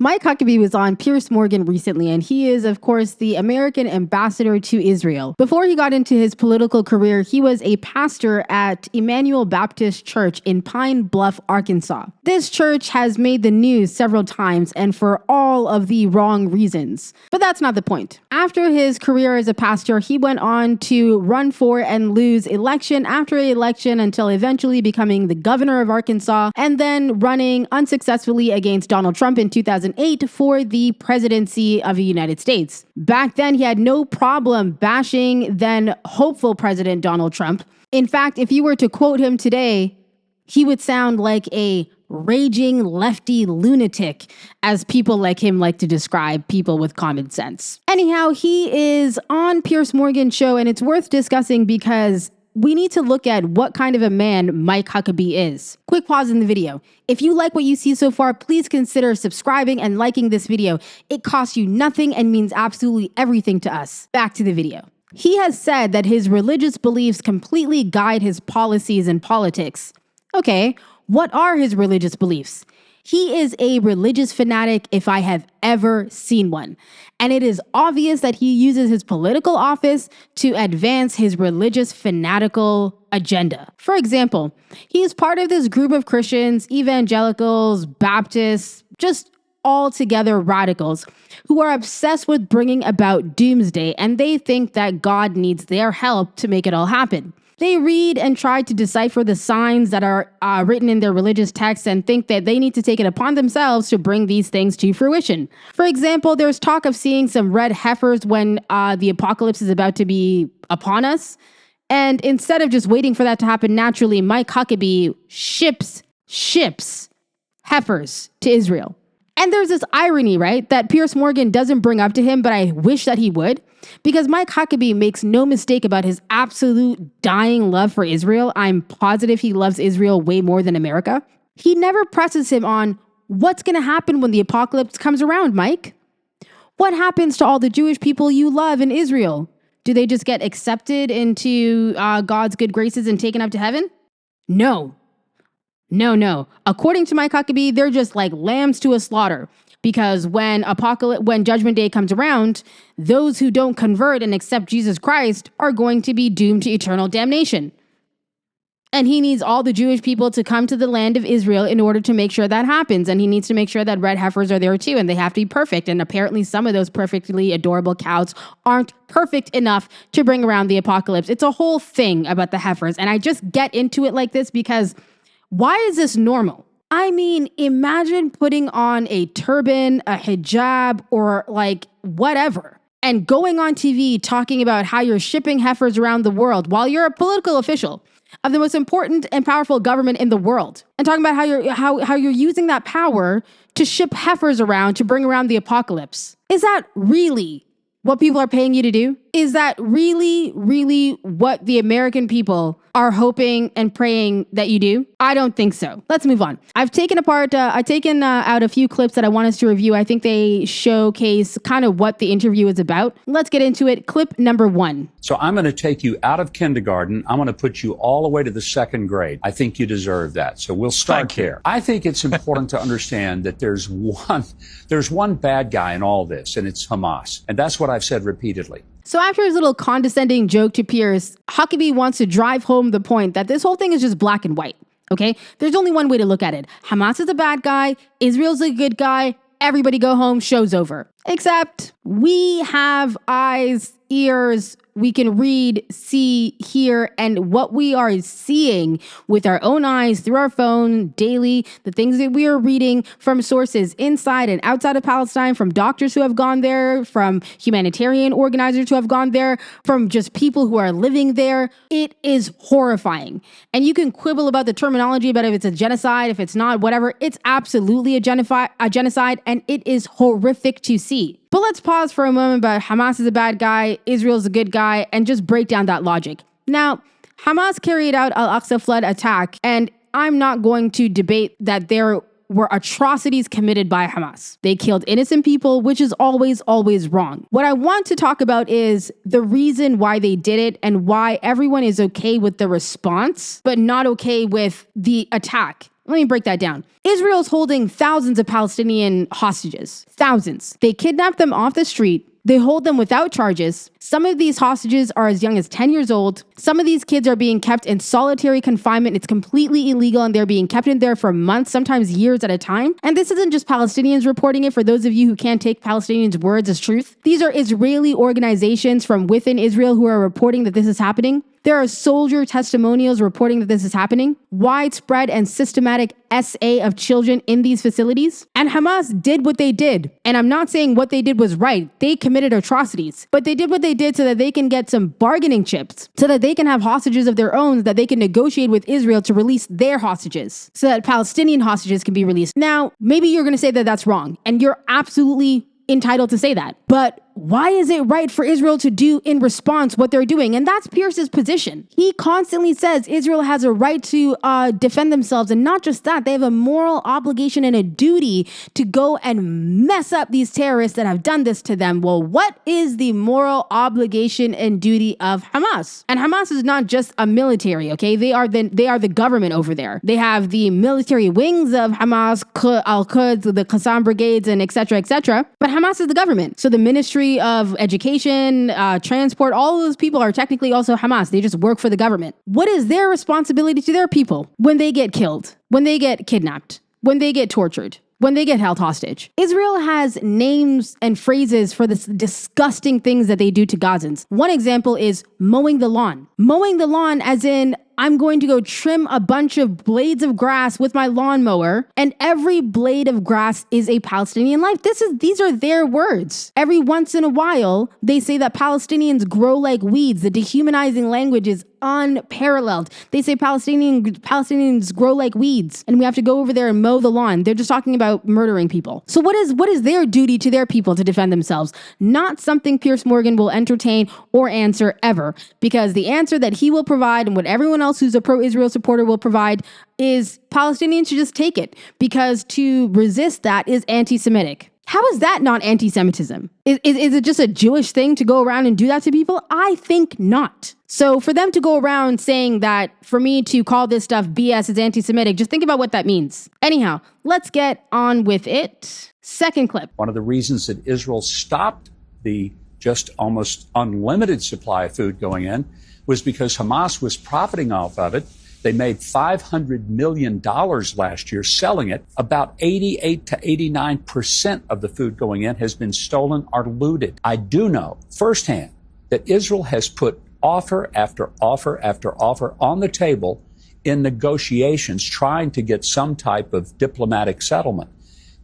Mike Huckabee was on Piers Morgan recently, and he is, of course, the American ambassador to Israel. Before he got into his political career, he was a pastor at Emmanuel Baptist Church in Pine Bluff, Arkansas. This church has made the news several times, and for all of the wrong reasons. But that's not the point. After his career as a pastor, he went on to run for and lose election after election until eventually becoming the governor of Arkansas, and then running unsuccessfully against Donald Trump in 2008 for the presidency of the United States. Back then, he had no problem bashing then hopeful President Donald Trump. In fact, if you were to quote him today, he would sound like a raging lefty lunatic, as people like him like to describe people with common sense. Anyhow, he is on Piers Morgan's show, and it's worth discussing because we need to look at what kind of a man Mike Huckabee is. Quick pause in the video. If you like what you see so far, please consider subscribing and liking this video. It costs you nothing and means absolutely everything to us. Back to the video. He has said that his religious beliefs completely guide his policies and politics. Okay, what are his religious beliefs? He is a religious fanatic if I have ever seen one. And it is obvious that he uses his political office to advance his religious fanatical agenda. For example, he is part of this group of Christians, evangelicals, Baptists, just altogether radicals who are obsessed with bringing about doomsday, and they think that God needs their help to make it all happen. They read and try to decipher the signs that are written in their religious texts and think that they need to take it upon themselves to bring these things to fruition. For example, there's talk of seeing some red heifers when the apocalypse is about to be upon us. And instead of just waiting for that to happen naturally, Mike Huckabee ships heifers to Israel. And there's this irony, right, that Piers Morgan doesn't bring up to him, but I wish that he would. Because Mike Huckabee makes no mistake about his absolute dying love for Israel. I'm positive he loves Israel way more than America. He never presses him on what's going to happen when the apocalypse comes around, Mike. What happens to all the Jewish people you love in Israel? Do they just get accepted into God's good graces and taken up to heaven? No. According to Mike Huckabee, they're just like lambs to a slaughter. Because when Judgment Day comes around, those who don't convert and accept Jesus Christ are going to be doomed to eternal damnation. And he needs all the Jewish people to come to the land of Israel in order to make sure that happens. And he needs to make sure that red heifers are there too, and they have to be perfect. And apparently some of those perfectly adorable cows aren't perfect enough to bring around the apocalypse. It's a whole thing about the heifers. And I just get into it like this because why is this normal? I mean, imagine putting on a turban, a hijab, or like whatever, and going on TV talking about how you're shipping heifers around the world while you're a political official of the most important and powerful government in the world, and talking about how you're using that power to ship heifers around to bring around the apocalypse. Is that really what people are paying you to do? Is that really, really what the American people are hoping and praying that you do? I don't think so. Let's move on. I've taken out a few clips that I want us to review. I think they showcase kind of what the interview is about. Let's get into it. Clip number 1. So I'm going to take you out of kindergarten. I'm going to put you all the way to the 2nd grade. I think you deserve that. So we'll start there. I think it's important to understand that there's one bad guy in all this, and it's Hamas. And that's what I've said repeatedly. So after his little condescending joke to Piers, Huckabee wants to drive home the point that this whole thing is just black and white, okay? There's only one way to look at it. Hamas is a bad guy, Israel's a good guy, everybody go home, show's over. Except we have eyes, ears, we can read, see, hear, and what we are seeing with our own eyes through our phone daily, the things that we are reading from sources inside and outside of Palestine, from doctors who have gone there, from humanitarian organizers who have gone there, from just people who are living there, it is horrifying. And you can quibble about the terminology, about if it's a genocide, if it's not, whatever. It's absolutely a genocide, and it is horrific to see. But let's pause for a moment about Hamas is a bad guy, Israel's a good guy, and just break down that logic. Now, Hamas carried out Al-Aqsa flood attack, and I'm not going to debate that there were atrocities committed by Hamas. They killed innocent people, which is always, always wrong. What I want to talk about is the reason why they did it and why everyone is okay with the response, but not okay with the attack. Let me break that down. Israel's holding thousands of Palestinian hostages. Thousands. They kidnap them off the street. They hold them without charges. Some of these hostages are as young as 10 years old. Some of these kids are being kept in solitary confinement. It's completely illegal, and they're being kept in there for months, sometimes years at a time. And this isn't just Palestinians reporting it, for those of you who can't take Palestinians' words as truth. These are Israeli organizations from within Israel who are reporting that this is happening. There are soldier testimonials reporting that this is happening. Widespread and systematic SA of children in these facilities. And Hamas did what they did. And I'm not saying what they did was right. They committed atrocities. But they did what they did so that they can get some bargaining chips, so that they can have hostages of their own, that they can negotiate with Israel to release their hostages, so that Palestinian hostages can be released. Now, maybe you're going to say that that's wrong. And you're absolutely entitled to say that. But why is it right for Israel to do in response what they're doing? And that's Pierce's position. He constantly says Israel has a right to defend themselves. And not just that, they have a moral obligation and a duty to go and mess up these terrorists that have done this to them. Well, what is the moral obligation and duty of Hamas? And Hamas is not just a military, okay? They are the government over there. They have the military wings of Hamas, Al-Quds, the Qassam brigades, and et cetera, but Hamas is the government. So the Ministry of Education, transport, all of those people are technically also Hamas. They just work for the government. What is their responsibility to their people when they get killed, when they get kidnapped, when they get tortured, when they get held hostage? Israel has names and phrases for the disgusting things that they do to Gazans. One example is mowing the lawn. Mowing the lawn as in, I'm going to go trim a bunch of blades of grass with my lawnmower, and every blade of grass is a Palestinian life. These are their words. Every once in a while, they say that Palestinians grow like weeds. The dehumanizing language is unparalleled. They say Palestinians grow like weeds, and we have to go over there and mow the lawn. They're just talking about murdering people. So what is their duty to their people to defend themselves? Not something Piers Morgan will entertain or answer ever, because the answer that he will provide, and what everyone else who's a pro-Israel supporter will provide, is Palestinians should just take it, because to resist that is anti-Semitic. How is that not anti-Semitism? Is it just a Jewish thing to go around and do that to people? I think not. So for them to go around saying that for me to call this stuff BS is anti-Semitic, just think about what that means. Anyhow, let's get on with it. Second clip. One of the reasons that Israel stopped the just almost unlimited supply of food going in was because Hamas was profiting off of it. They made $500 million last year selling it. About 88 to 89% of the food going in has been stolen or looted. I do know firsthand that Israel has put offer after offer after offer on the table in negotiations trying to get some type of diplomatic settlement.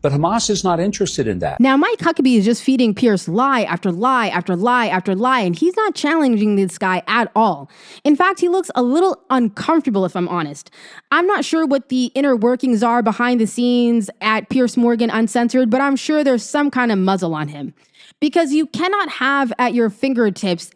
But Hamas is not interested in that. Now, Mike Huckabee is just feeding Pierce lie after lie after lie after lie, and he's not challenging this guy at all. In fact, he looks a little uncomfortable, if I'm honest. I'm not sure what the inner workings are behind the scenes at Piers Morgan Uncensored, but I'm sure there's some kind of muzzle on him. Because you cannot have at your fingertips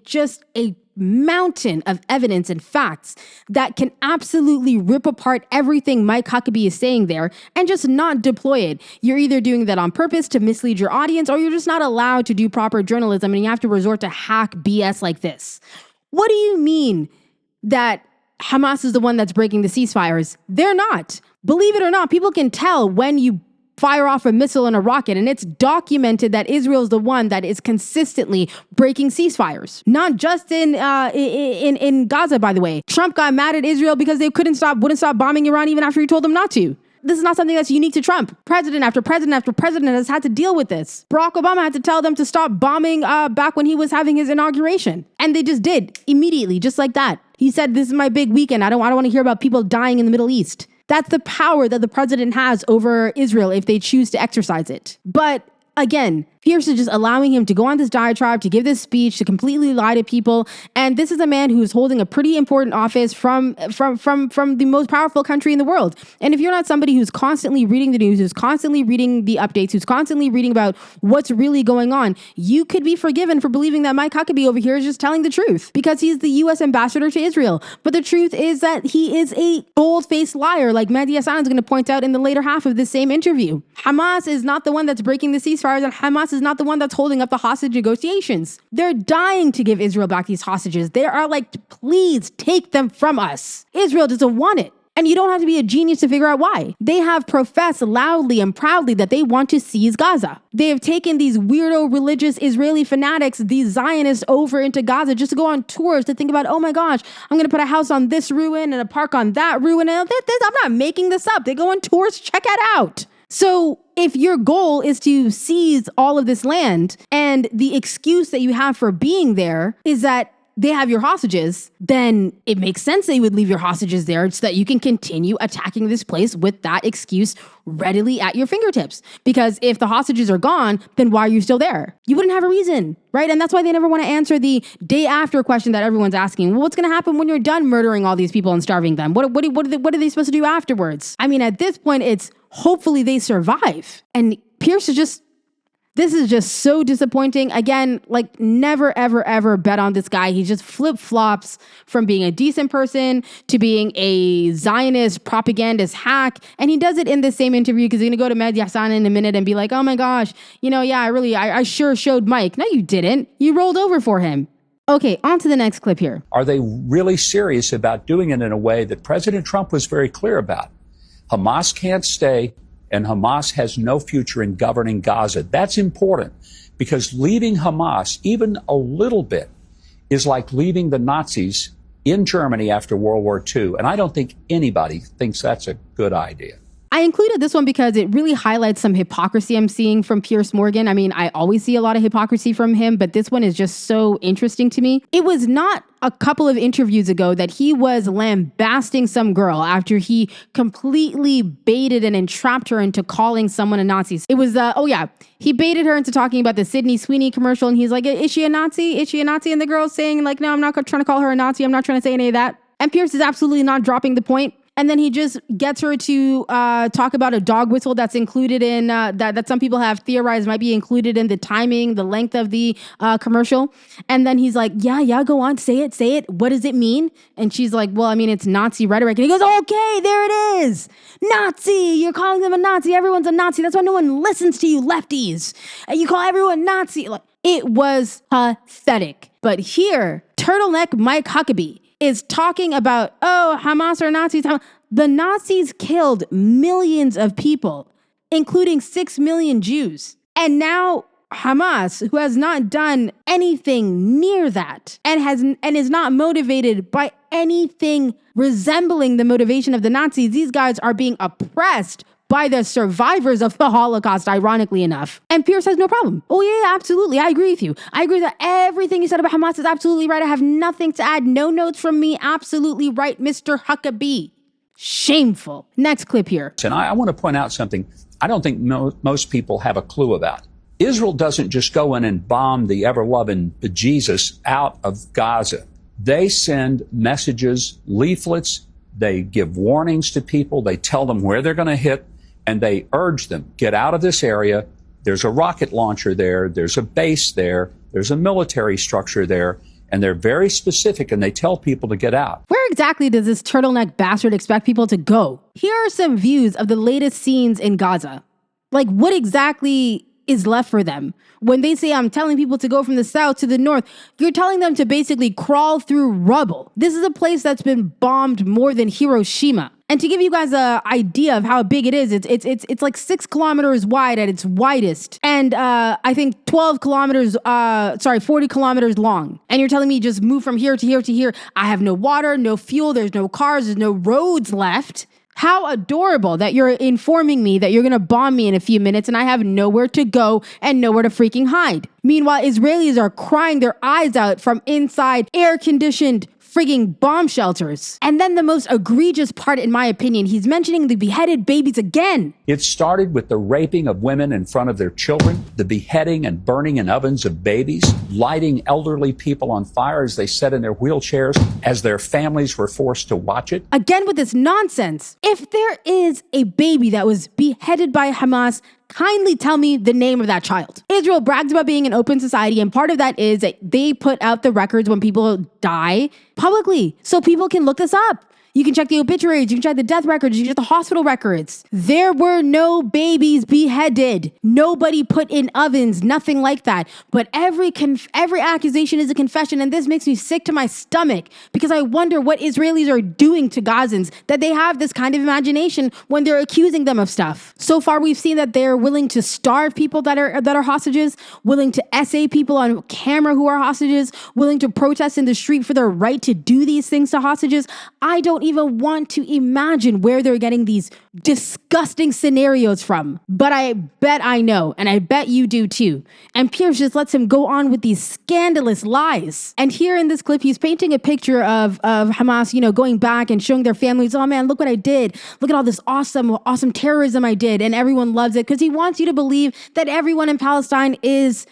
just a mountain of evidence and facts that can absolutely rip apart everything Mike Huckabee is saying there and just not deploy it. You're either doing that on purpose to mislead your audience, or you're just not allowed to do proper journalism and you have to resort to hack BS like this. What do you mean that Hamas is the one that's breaking the ceasefires? They're not. Believe it or not, people can tell when you fire off a missile and a rocket, and it's documented that Israel is the one that is consistently breaking ceasefires. Not just in Gaza, by the way. Trump got mad at Israel because they wouldn't stop bombing Iran even after he told them not to. This is not something that's unique to Trump. President after president after president has had to deal with this. Barack Obama had to tell them to stop bombing back when he was having his inauguration. And they just did, immediately, just like that. He said, this is my big weekend. I don't want to hear about people dying in the Middle East. That's the power that the president has over Israel if they choose to exercise it. But again, Piers is just allowing him to go on this diatribe, to give this speech, to completely lie to people. And this is a man who's holding a pretty important office from the most powerful country in the world. And if you're not somebody who's constantly reading the news, who's constantly reading the updates, who's constantly reading about what's really going on, you could be forgiven for believing that Mike Huckabee over here is just telling the truth because he's the U.S. ambassador to Israel. But the truth is that he is a bold-faced liar, like Mehdi Hassan is going to point out in the later half of this same interview. Hamas is not the one that's breaking the ceasefires, and Hamas is not the one that's holding up the hostage negotiations. They're dying to give Israel back these hostages. They are like, please take them from us. Israel doesn't want it. And you don't have to be a genius to figure out why. They have professed loudly and proudly that they want to seize Gaza. They have taken these weirdo religious Israeli fanatics, these Zionists, over into Gaza just to go on tours to think about, oh my gosh, I'm going to put a house on this ruin and a park on that ruin. And I'm not making this up. They go on tours, check it out. So if your goal is to seize all of this land and the excuse that you have for being there is that they have your hostages, then it makes sense that you would leave your hostages there so that you can continue attacking this place with that excuse readily at your fingertips. Because if the hostages are gone, then why are you still there? You wouldn't have a reason, right? And that's why they never want to answer the day after question that everyone's asking. Well, what's going to happen when you're done murdering all these people and starving them? What are they supposed to do afterwards? I mean, at this point, it's hopefully they survive. And Piers is just... This is just so disappointing. Again, like never, ever, ever bet on this guy. He just flip-flops from being a decent person to being a Zionist propagandist hack. And he does it in the same interview because he's going to go to Mehdi Hassan in a minute and be like, oh my gosh, I sure showed Mike. No, you didn't. You rolled over for him. Okay, on to the next clip here. Are they really serious about doing it in a way that President Trump was very clear about? Hamas can't stay. And Hamas has no future in governing Gaza. That's important because leaving Hamas, even a little bit, is like leaving the Nazis in Germany after World War II. And I don't think anybody thinks that's a good idea. I included this one because it really highlights some hypocrisy I'm seeing from Piers Morgan. I mean, I always see a lot of hypocrisy from him, but this one is just so interesting to me. It was not a couple of interviews ago that he was lambasting some girl after he completely baited and entrapped her into calling someone a Nazi. It was, he baited her into talking about the Sydney Sweeney commercial, and he's like, is she a Nazi? Is she a Nazi? And the girl's saying, like, no, I'm not trying to call her a Nazi. I'm not trying to say any of that. And Piers is absolutely not dropping the point. And then he just gets her to talk about a dog whistle that's included in, that some people have theorized might be included in the timing, the length of the commercial. And then he's like, yeah, go on, say it. What does it mean? And she's like, well, I mean, it's Nazi rhetoric. And he goes, okay, there it is. Nazi, you're calling them a Nazi. Everyone's a Nazi. That's why no one listens to you lefties. And you call everyone Nazi. Like, it was pathetic. But here, Turtleneck Mike Huckabee is talking about, oh, Hamas are Nazis. The Nazis killed millions of people, including 6 million Jews. And now Hamas, who has not done anything near that and is not motivated by anything resembling the motivation of the Nazis, these guys are being oppressed by the survivors of the Holocaust, ironically enough. And Piers has no problem. Oh yeah, absolutely. I agree with you. I agree that everything you said about Hamas is absolutely right. I have nothing to add. No notes from me. Absolutely right, Mr. Huckabee. Shameful. Next clip here. And I want to point out something I don't think most people have a clue about. Israel doesn't just go in and bomb the ever-loving Jesus out of Gaza. They send messages, leaflets. They give warnings to people. They tell them where they're going to hit. And they urge them, get out of this area. There's a rocket launcher there. There's a base there. There's a military structure there. And they're very specific, and they tell people to get out. Where exactly does this turtleneck bastard expect people to go? Here are some views of the latest scenes in Gaza. Like, what exactly is left for them? When they say, I'm telling people to go from the south to the north, you're telling them to basically crawl through rubble. This is a place that's been bombed more than Hiroshima. And to give you guys an idea of how big it is, it's like 6 kilometers wide at its widest. And I think 40 kilometers long. And you're telling me just move from here to here to here. I have no water, no fuel, there's no cars, there's no roads left. How adorable that you're informing me that you're going to bomb me in a few minutes and I have nowhere to go and nowhere to freaking hide. Meanwhile, Israelis are crying their eyes out from inside air-conditioned frigging bomb shelters. And then the most egregious part, in my opinion, he's mentioning the beheaded babies again. It started with the raping of women in front of their children, the beheading and burning in ovens of babies, lighting elderly people on fire as they sat in their wheelchairs as their families were forced to watch it. Again with this nonsense. If there is a baby that was beheaded by Hamas, kindly tell me the name of that child. Israel brags about being an open society, and part of that is that they put out the records when people die publicly, so people can look this up. You can check the obituaries. You can check the death records. You can check the hospital records. There were no babies beheaded. Nobody put in ovens. Nothing like that. But every accusation is a confession, and this makes me sick to my stomach because I wonder what Israelis are doing to Gazans that they have this kind of imagination when they're accusing them of stuff. So far, we've seen that they're willing to starve people that are hostages, willing to essay people on camera who are hostages, willing to protest in the street for their right to do these things to hostages. I don't even want to imagine where they're getting these disgusting scenarios from. But I bet I know, and I bet you do too. And Piers just lets him go on with these scandalous lies. And here in this clip, he's painting a picture of Hamas, going back and showing their families, oh man, look what I did. Look at all this awesome terrorism I did. And everyone loves it because he wants you to believe that everyone in Palestine is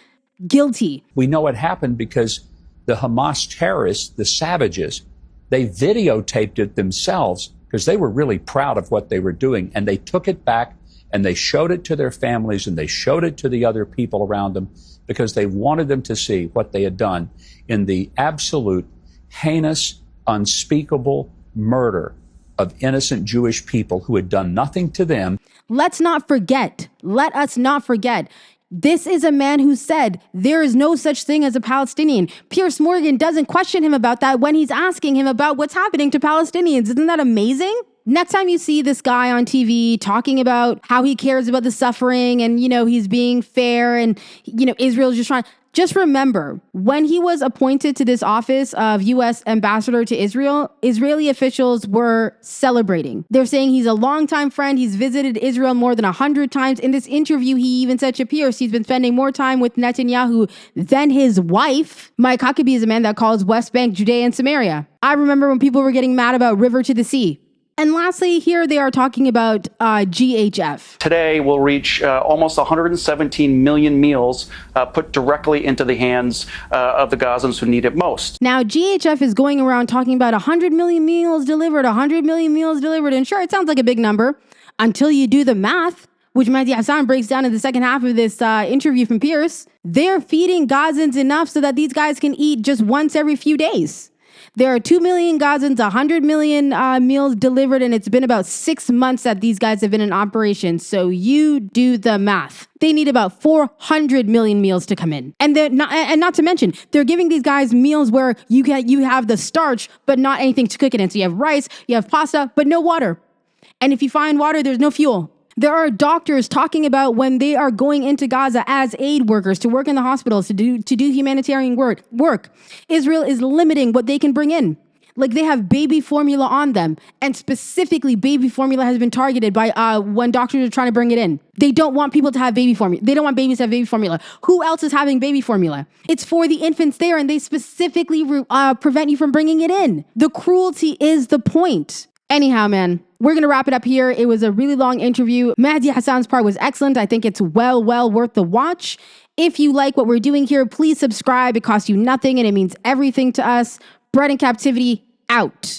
guilty. We know it happened because the Hamas terrorists, the savages, they videotaped it themselves because they were really proud of what they were doing. And they took it back and they showed it to their families and they showed it to the other people around them because they wanted them to see what they had done in the absolute heinous, unspeakable murder of innocent Jewish people who had done nothing to them. Let us not forget. This is a man who said there is no such thing as a Palestinian. Piers Morgan doesn't question him about that when he's asking him about what's happening to Palestinians. Isn't that amazing? Next time you see this guy on TV talking about how he cares about the suffering and, he's being fair and, Israel's just remember, when he was appointed to this office of U.S. ambassador to Israel, Israeli officials were celebrating. They're saying he's a longtime friend. He's visited Israel more than 100 times. In this interview, he even said to Piers, he's been spending more time with Netanyahu than his wife. Mike Huckabee is a man that calls West Bank Judea and Samaria. I remember when people were getting mad about River to the Sea. And lastly, here they are talking about GHF. Today will reach almost 117 million meals put directly into the hands of the Gazans who need it most. Now, GHF is going around talking about 100 million meals delivered, 100 million meals delivered. And sure, it sounds like a big number until you do the math, which Mehdi Hassan breaks down in the second half of this interview from Piers. They're feeding Gazans enough so that these guys can eat just once every few days. There are 2 million Gazans, 100 million meals delivered, and it's been about 6 months that these guys have been in operation. So you do the math. They need about 400 million meals to come in. And not to mention, they're giving these guys meals where you have the starch, but not anything to cook it in. So you have rice, you have pasta, but no water. And if you find water, there's no fuel. There are doctors talking about when they are going into Gaza as aid workers to work in the hospitals, to do humanitarian work. Israel is limiting what they can bring in. Like they have baby formula on them. And specifically, baby formula has been targeted by when doctors are trying to bring it in. They don't want people to have baby formula. They don't want babies to have baby formula. Who else is having baby formula? It's for the infants there, and they specifically prevent you from bringing it in. The cruelty is the point. Anyhow, man, we're going to wrap it up here. It was a really long interview. Mehdi Hassan's part was excellent. I think it's well worth the watch. If you like what we're doing here, please subscribe. It costs you nothing and it means everything to us. Bread in Captivity, out.